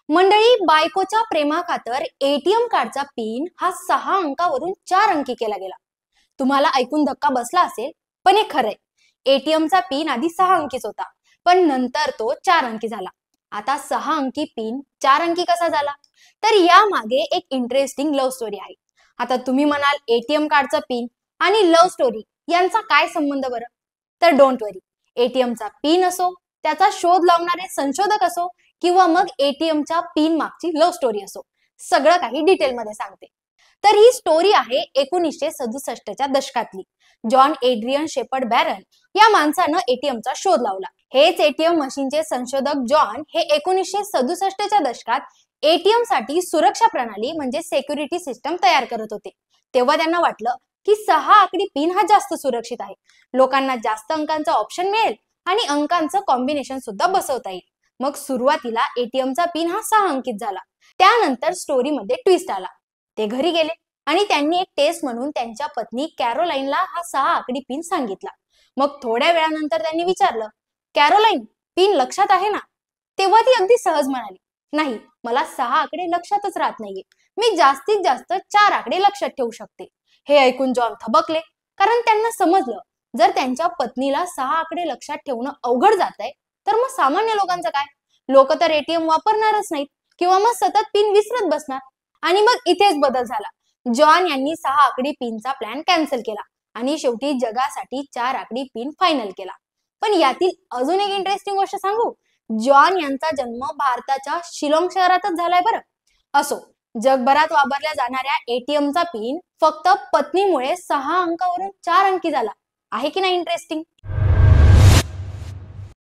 मंडळी, बायकोच्या प्रेमाखातर एटीएम कार्डचा पिन हा 6 अंकावरून 4 अंकी केला गेला. तुम्हाला ऐकून धक्का बसला असेल, पण हे खरंय. एटीएमचा पिन आधी 6 अंकीच होता, पण नंतर तो 4 अंकी झाला. आता 6 अंकी पिन 4 अंकी कसा झाला? तर या मागे एक इंटरेस्टिंग लव्ह स्टोरी आहे. आता तुम्ही म्हणाल, एटीएम कार्डचा पिन आणि लव्ह स्टोरी यांचा काय संबंध बरं? तर डोंट वरी, एटीएमचा पिन असो, त्याचा शोध लावणारे संशोधक असो, किंवा मग एटीएमच्या पिन मागची लव्ह स्टोरी असो, सगळं काही डिटेलमध्ये सांगते. तर ही स्टोरी आहे 1967च्या दशकातली. जॉन एड्रियन शेपर्ड बॅरन या माणसानं एटीएमचा शोध लावला. हेच एटीएम मशीनचे संशोधक जॉन हे 1967च्या दशकात एटीएम साठी सुरक्षा प्रणाली म्हणजे सेक्युरिटी सिस्टम तयार करत होते. तेव्हा त्यांना वाटलं की 6 आकडी पिन हा जास्त सुरक्षित आहे. लोकांना जास्त अंकांचा ऑप्शन मिळेल आणि अंकांचं कॉम्बिनेशन सुद्धा बसवता येईल. मग सुरुवातीला एटीएमचा पिन हा 6 अंकित झाला. त्यानंतर स्टोरीमध्ये ट्विस्ट आला. ते घरी गेले आणि त्यांनी एक टेस्ट म्हणून त्यांच्या पत्नी कॅरोलाईनला हा 6 आकडी पिन सांगितला. मग थोड्या वेळानंतर त्यांनी विचारलं, कॅरोलाईन, पिन लक्षात आहे ना? तेव्हा ती अगदी सहज म्हणाली, नाही, मला 6 आकडे लक्षातच राहत नाहीये. मी जास्तीत जास्त 4 आकडे लक्षात ठेवू शकते. हे ऐकून जॉन थबकले, कारण त्यांना समजलं, जर त्यांच्या पत्नीला 6 आकडे लक्षात ठेवणं अवघड जातंय, तर मग सामान्य लोकांचं काय? लोक तर एटीएम वापरणारच नाहीत किंवा मग सतत पिन विसरत बसणार. आणि मग इथेच बदल झाला. जॉन यांनी 6 आकडी पिनचा प्लॅन कॅन्सल केला आणि शेवटी जगासाठी 4 आकडी पिन फायनल केला. पण यातील अजून एक इंटरेस्टिंग गोष्ट सांगू. जॉन यांचा जन्म भारताच्या शिलाँग शहरातच झालाय बरं. असो, जगभरात वापरल्या जाणाऱ्या एटीएमचा पिन फक्त पत्नीमुळे 6 अंकावरून 4 अंकी झाला आहे की नाही इंटरेस्टिंग?